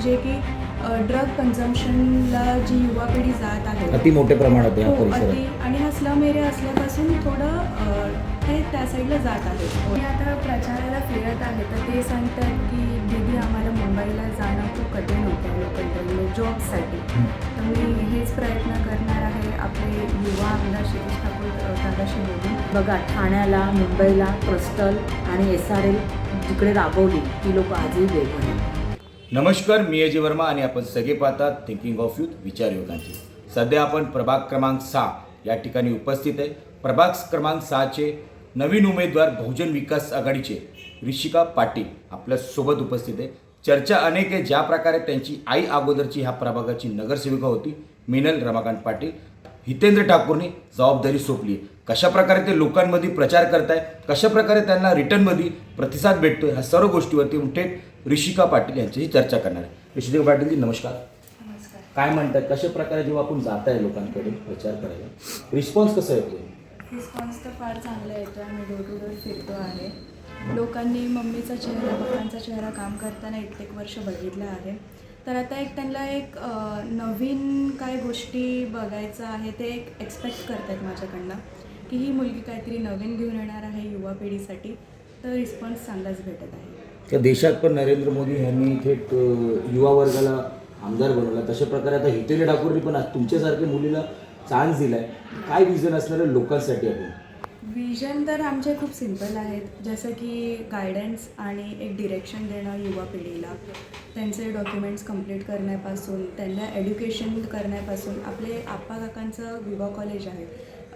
जे की ड्रग कन्झम्पशनला जी युवा पिढी जात आहे अति मोठ्या प्रमाणात या हो, परिसरात. अति आणि हा स्लम एरिया असल्यापासून थोडं ते त्या साईडला जात आहे. मी आता प्रचाराला फिरत आहे तर ते सांगतात की दीदी आम्हाला मुंबईला जाणं खूप कठीण होतं लोकल ट्रेनने जॉबसाठी. तर मी हेच प्रयत्न करणार आहे आपले युवा आमदार शिरीष ठाकूर दादाशी बोलून. बघा, ठाण्याला, मुंबईला क्रिस्टल आणि SRL जिकडे राबवली ती लोक आजही वेगवान आहेत. नमस्कार, मी अजय वर्मा आणि आपण सगळे पाहतात थिंकिंग ऑफ यूथ, विचार युवकांची. सध्या आपण प्रभाग क्रमांक 6 या ठिकाणी उपस्थित आहे. प्रभाग क्रमांक 6चे नवीन उमेदवार बहुजन विकास आघाडीचे ऋषिका पाटील आपल्या सोबत उपस्थित आहे. चर्चा अनेक आहे. ज्या प्रकारे त्यांची आई अगोदरची ह्या प्रभागाची नगरसेविका होती मिनल रमाकांत पाटील, हितेंद्र ठाकूरने जबाबदारी सोपली आहे. कशाप्रकारे ते लोकांमध्ये प्रचार करताय, कशाप्रकारे त्यांना रिटर्नमध्ये प्रतिसाद भेटतोय, ह्या सर्व गोष्टीवरती थेट ऋषिका पाटील यांच्याशी चर्चा करणार आहे. ऋषिका पाटीलजी नमस्कार. नमस्कार. काय म्हणतात, कशा प्रकारे जेव्हा आपण जात आहे लोकांकडे प्रचार करायला, रिस्पॉन्स कसा येतो? रिस्पॉन्स तर फार चांगला येतो. आम्ही डोर टू डोर फिरतो आहे. लोकांनी मम्मीचा चेहरा, पप्पांचा चेहरा काम करताना एक वर्ष बघितलं आहे. तर आता त्यांना नवीन काय गोष्टी बघायचं आहे ते एक्सपेक्ट करतात माझ्याकडनं की ही मुलगी काहीतरी नवीन घेऊन येणार आहे युवा पिढीसाठी. तर रिस्पॉन्स चांगलाच भेटत आहे. त्या देशात पण नरेंद्र मोदी यांनी थेट युवा वर्गाला आमदार बनवला, तशा प्रकारे आता हितेंद्र ठाकूरनी पण आज तुमच्यासारख्या मुलीला चान्स दिला आहे. काय विजन असणार आहे लोकांसाठी? आपण विजन तर आमचे खूप सिम्पल आहेत, जसं की गायडन्स आणि एक डिरेक्शन देणं युवा पिढीला. त्यांचे डॉक्युमेंट्स कंप्लीट करण्यापासून, त्यांना एड्युकेशन करण्यापासून. आपले आप्पा काकांचं विवा कॉलेज आहे.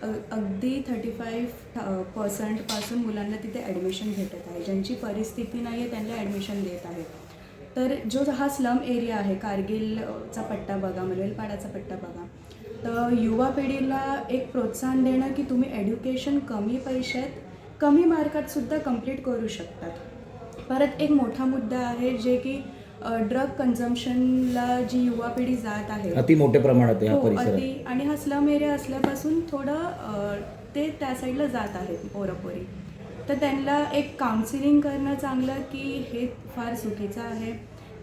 अगदी 35% पासून मुलांना तिथे ॲडमिशन भेटत आहे. ज्यांची परिस्थिती नाही आहे त्यांना ॲडमिशन देत आहे. तर जो हा स्लम एरिया आहे, कारगिलचा पट्टा बघा, मलेलपाडाचा पट्टा बघा, तर युवा पिढीला एक प्रोत्साहन देणं की तुम्ही एड्युकेशन कमी पैशात, कमी मार्कातसुद्धा कंप्लीट करू शकतात. परत एक मोठा मुद्दा आहे जे की ड्रग कन्झम्पशनला जी युवा पिढी जात आहे अति मोठ्या प्रमाणात या हो, परिसरात. अति आणि हा स्लम एरिया असल्यापासून थोडं ते त्या साईडला जात आहेत पोरपोरी. तर त्यांना एक काउन्सिलिंग करणं चांगलं की हे फार चुकीचं आहे.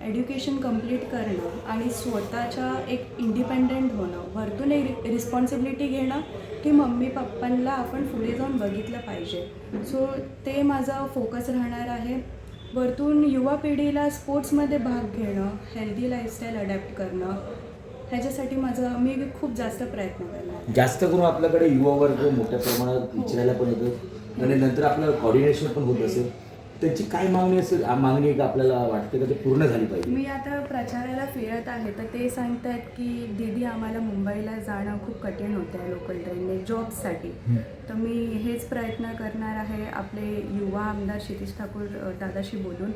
एड्युकेशन कंप्लीट करणं आणि स्वतःच्या एक इंडिपेंडंट होणं, वरतून एक रिस्पॉन्सिबिलिटी घेणं की मम्मी पप्पांना आपण पुढे जाऊन बघितलं पाहिजे. सो ते माझा फोकस राहणार आहे. वरतून युवा पिढीला स्पोर्ट्समध्ये भाग घेणं, हेल्दी लाईफस्टाईल अडॅप्ट करणं, ह्याच्यासाठी मी खूप जास्त प्रयत्न करणार. जास्त करून आपल्याकडे युवा वर्ग मोठ्या प्रमाणात विचारायला पण येतो आणि नंतर आपलं कॉर्डिनेशन पण होत असेल. त्यांची काय मागणी असेल, मागणी का आपल्याला वाटते का ते पूर्ण झाली पाहिजे? मी आता प्रचाराला फिरत आहे तर ते सांगतात की दीदी आम्हाला मुंबईला जाणं खूप कठीण होतं आहे लोकल ट्रेनने जॉबसाठी. तर मी हेच प्रयत्न करणार आहे आपले युवा आमदार शिरीष ठाकूर दादाशी बोलून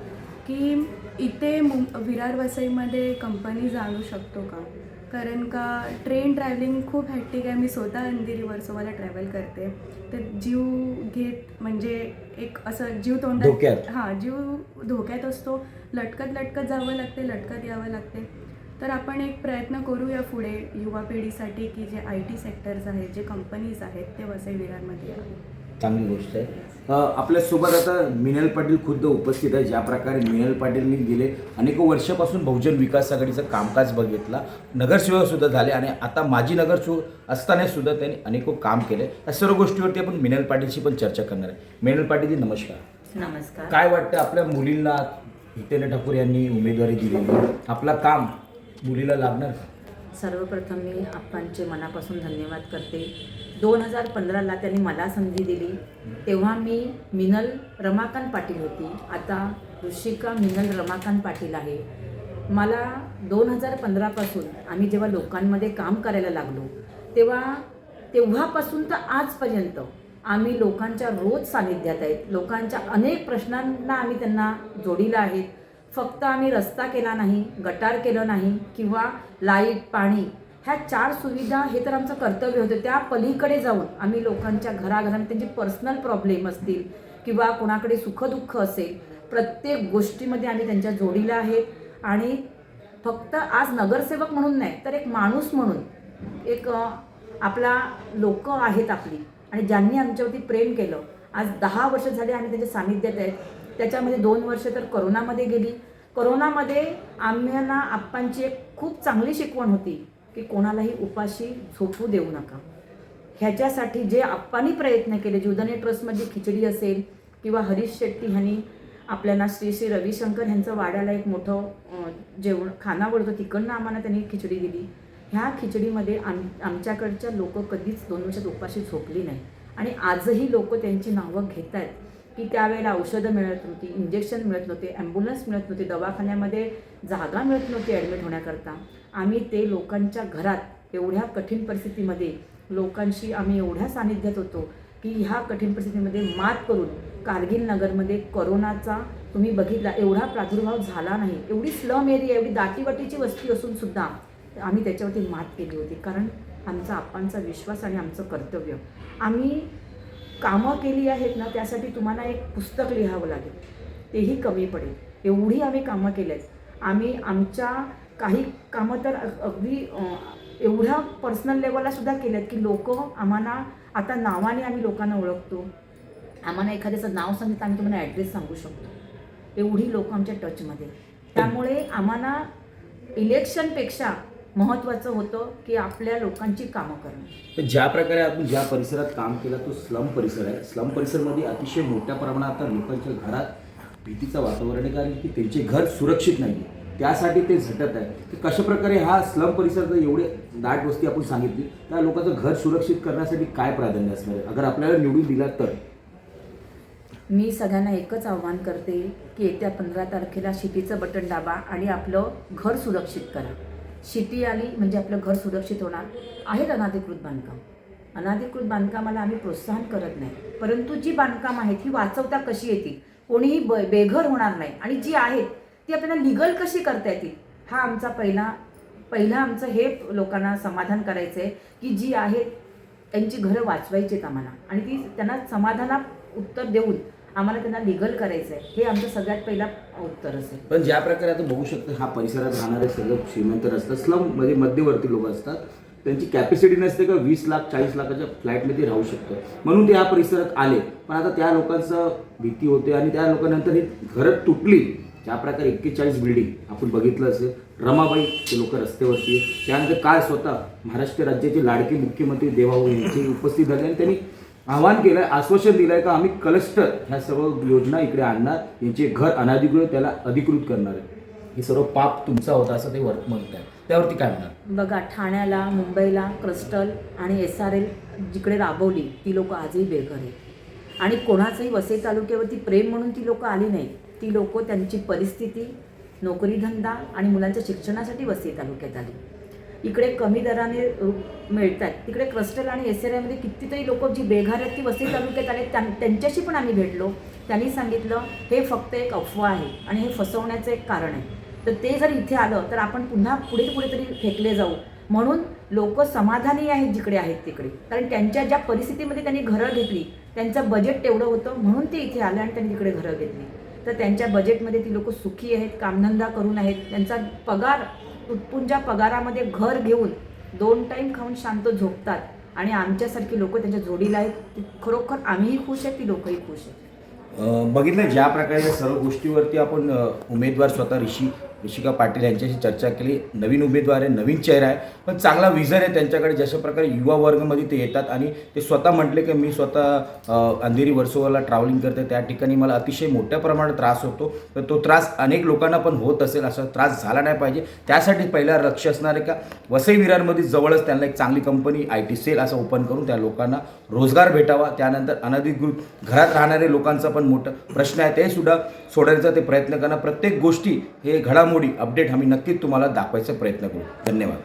की इथे विरार वसईमध्ये कंपनीज आणू शकतो का. कारण का ट्रेन ट्रॅव्हलिंग खूप हॅक्टिक आहे. मी स्वतः अंधेरी वर्सोवाला ट्रॅव्हल करते. तर जीव घेत म्हणजे एक असं जीव धोक्यात. हां, जीव धोक्यात असतो. लटकत जावं लागते, लटकत यावं लागते. तर आपण एक प्रयत्न करूया पुढे युवा पिढीसाठी की जे IT सेक्टर्स आहेत, जे कंपनीज आहेत ते वसई विरारमध्ये यावे. चांगली गोष्ट आहे. आपल्यासोबत आता मिनल पाटील खुद्द उपस्थित आहे. ज्या प्रकारे मिनल पाटीलनी गेले अनेक वर्षापासून बहुजन विकास आघाडीचं कामकाज बघितला, नगरसेवक सुद्धा झाले आणि आता माजी नगरसेवक असताना सुद्धा त्यांनी अनेक काम केले. या सर्व गोष्टीवरती आपण मिनल पाटीलशी पण चर्चा करणार आहे. मिनल पाटीलजी नमस्कार. नमस्कार. काय वाटतं, आपल्या मुलींना हितेंद्र ठाकूर यांनी उमेदवारी दिलेली, आपला काम मुलीला लागणार का? सर्वप्रथम मी आप्पांचे मनापासून धन्यवाद करते. 2015ला त्यांनी मला संधी दिली, तेव्हा मी मिनल रमाकांत पाटील होती. आता ऋषिका मिनल रमाकांत पाटील आहे. मला 2015पासून आम्ही जेव्हा लोकांमध्ये काम करायला लागलो तेव्हापासून तर आजपर्यंत आम्ही लोकांच्या रोज सानिध्यात आहेत. लोकांच्या अनेक प्रश्नांना आम्ही त्यांना जोडीला आहेत. फक्त आम्ही रस्ता केला नाही, गटार केलं नाही किंवा लाईट, पाणी, ह्या 4 सुविधा हे तर आमचं कर्तव्य होतं. त्या पलीकडे जाऊन आम्ही लोकांच्या घराघरात त्यांचे पर्सनल प्रॉब्लेम असतील किंवा कोणाकडे सुखदुःख असेल, प्रत्येक गोष्टीमध्ये आम्ही त्यांच्या जोडीला आहेत. आणि फक्त आज नगरसेवक म्हणून नाही तर एक माणूस म्हणून, एक आपला लोक आहेत आपली आणि ज्यांनी आमच्यावरती प्रेम केलं. आज 10 वर्ष झाले आम्ही त्यांच्या सानिध्यात आहेत. त्याच्यामध्ये 2 वर्ष तर करोनामध्ये गेली. कोरोनामध्ये आम्हाला आप्पांची एक खूप चांगली शिकवण होती की कोणालाही उपाशी झोपू देऊ नका. ह्याच्यासाठी जे आप्पांनी प्रयत्न केले, जीवदानी ट्रस्टमध्ये खिचडी असेल किंवा हरीश शेट्टी ह्यांनी आपल्याला श्री श्री रविशंकर ह्यांचं वाड्याला एक मोठं जेवण खानावळ होतं, तिकडनं आम्हाला त्यांनी खिचडी दिली. ह्या खिचडीमध्ये आमच्याकडच्या लोक कधीच 2 वर्षात उपाशी झोपली नाही. आणि आजही लोक त्यांची नावं घेत आहेत की त्यावेळेला औषधं मिळत नव्हती, इंजेक्शन मिळत नव्हते, ॲम्ब्युलन्स मिळत नव्हती, दवाखान्यामध्ये जागा मिळत नव्हती ॲडमिट होण्याकरता. आम्ही ते लोकांच्या घरात एवढ्या कठीण परिस्थितीमध्ये लोकांशी आम्ही एवढ्या सानिध्यात होतो की ह्या कठीण परिस्थितीमध्ये मात करून कारगिल नगरमध्ये कोरोनाचा तुम्ही बघितला एवढा प्रादुर्भाव झाला नाही. एवढी स्लम एरिया, एवढी दाटीवाटीची वस्ती असून सुद्धा आम्ही त्याच्यावरती मात केली होती. कारण आमचा आप्पांचा विश्वास आणि आमचं कर्तव्य. आम्ही कामं केली आहेत ना, त्यासाठी तुम्हाला एक पुस्तक लिहावं लागेल, तेही कमी पडेल, एवढी आम्ही कामं केली आहेत. आम्ही आमच्या काही कामं तर अगदी एवढ्या पर्सनल लेवलला सुद्धा केल्यात की लोक आम्हाला आता नावाने आम्ही लोकांना ओळखतो. आम्हाला एखाद्याचं नाव सांगितलं आम्ही तुम्हाला ॲड्रेस सांगू शकतो. एवढी लोक आमच्या टचमध्ये. त्यामुळे आम्हाला इलेक्शनपेक्षा महत्त्वाचं होतं की आपल्या लोकांची कामं करणं. तर ज्या प्रकारे आपण ज्या परिसरात काम केलं तो स्लम परिसर आहे. स्लम परिसरमध्ये अतिशय मोठ्या प्रमाणात आता लोकांच्या घरात भीतीचं वातावरण आहे, कारण की त्यांचे घर सुरक्षित नाही आहे. त्यासाठी ते झटत आहे की कशा प्रकारे हा स्लम परिसर जर एवढे दाट वस्ती आपण सांगितली, त्या लोकांचं घर सुरक्षित करण्यासाठी काय प्राधान्य असणार आहे अगर आपल्याला निवडून दिला तर? मी सगळ्यांना एकच आव्हान करते की येत्या 15 तारखेला शिटीचं बटन दाबा आणि आपलं घर सुरक्षित करा. शिटी आली म्हणजे आपलं घर सुरक्षित होणार. आहेत अनधिकृत बांधकाम, अनधिकृत बांधकामाला आम्ही प्रोत्साहन करत नाही, परंतु जी बांधकाम आहेत ही वाचवता कशी येतील, कोणीही बेघर होणार नाही, आणि जी आहेत ती आपल्याला लिगल कशी करता येतील, हा आमचा पहिला आमचं हे लोकांना समाधान करायचं आहे की जी आहेत त्यांची घरं वाचवायची आहेत आम्हाला, आणि ती त्यांना समाधानात उत्तर देऊन आम्हाला त्यांना लिगल करायचं आहे. हे आमचं सगळ्यात पहिला उत्तर असेल. पण ज्या प्रकारे आता बघू शकतो हा परिसरात राहणारे सगळं श्रीमंत असतात, स्लम म्हणजे मध्यवर्ती लोक असतात, त्यांची कॅपॅसिटी नसते का 20 लाख 40 लाखाच्या फ्लॅटमध्ये राहू शकतं, म्हणून ते या परिसरात आले. पण आता त्या लोकांचं भीती होते आणि त्या लोकांनंतर ही घरं तुटली. ज्या प्रकारे 41 बिल्डिंग आपण बघितलं असेल, रमाबाई ते लोक रस्त्यावरती. त्यानंतर काय स्वतः महाराष्ट्र राज्याचे लाडके मुख्यमंत्री देवाभाऊ यांची उपस्थित झाले आणि त्यांनी आवाहन केलं आहे, आश्वासन दिलं आहे का आम्ही क्लस्टर ह्या सर्व योजना इकडे आणणार, यांचे घर अनधिकृत त्याला अधिकृत करणार आहे. हे सर्व पाप तुमचा होता असं ते म्हणत आहे, त्यावरती काय म्हणणार? बघा, ठाण्याला, मुंबईला क्लस्टर आणि SRL जिकडे राबवली ती लोक आजही बेघर आहेत. आणि कोणाचंही वसई तालुक्यावरती प्रेम म्हणून ती लोक आली नाही. ती लोक त्यांची परिस्थिती, नोकरीधंदा आणि मुलांच्या शिक्षणासाठी वसई तालुक्यात आली. इकडे कमी दराने मिळतात, तिकडे क्लस्टर आणि SRLमध्ये कितीतरी लोक जी बेघर आहेत ती वसई तालुक्यात आले. त्यांच्याशी पण आम्ही भेटलो. त्यांनी सांगितलं हे फक्त एक अफवा आहे आणि हे फसवण्याचं एक कारण आहे. तर ते जर इथे आलं तर आपण पुन्हा पुढे तरी फेकले जाऊ. म्हणून लोक समाधानी आहेत जिकडे आहेत तिकडे, कारण त्यांच्या ज्या परिस्थितीमध्ये त्यांनी घरं घेतली, त्यांचं बजेट तेवढं होतं म्हणून ते इथे आले आणि त्यांनी तिकडे घरं घेतली. तर त्यांच्या बजेटमध्ये ती लोक सुखी आहेत, कामधंदा करून आहेत, त्यांचा पगार तुटपुंजा पगारामध्ये घर घेऊन 2 टाईम खाऊन शांत झोपतात. आणि आमच्यासारखी लोक त्यांच्या जोडीला आहेत. खरोखर आम्हीही खुश आहेत, ती लोकही खुश आहेत. बघितलं ज्या प्रकारे या सर्व गोष्टीवरती आपण उमेदवार स्वतः ऋषिका पाटील यांच्याशी चर्चा केली. नवीन उमेदवार आहे, नवीन चेहरा आहे, पण चांगला विजन आहे त्यांच्याकडे. जशा प्रकारे युवा वर्गामध्ये ते येतात आणि ते स्वतः म्हटले की मी स्वतः अंधेरी वर्सोवाला ट्रॅव्हलिंग करते, त्या ठिकाणी मला अतिशय मोठ्या प्रमाणात त्रास होतो. तर तो त्रास अनेक लोकांना पण होत असेल, असा त्रास झाला नाही पाहिजे. त्यासाठी पहिला लक्ष असणार आहे का वसई विरारमध्ये जवळच त्यांना एक चांगली कंपनी IT सेल असं ओपन करून त्या लोकांना रोजगार भेटावा. त्यानंतर अनधिकृत घरात राहणारे लोकांचा पण मोठा प्रश्न आहे, ते सुद्धा सोडण्याचा ते प्रयत्न करणार. प्रत्येक गोष्टी हे घडामोडी अपडेट आम्ही नक्कीच तुम्हाला दाखवायचा प्रयत्न करू. धन्यवाद.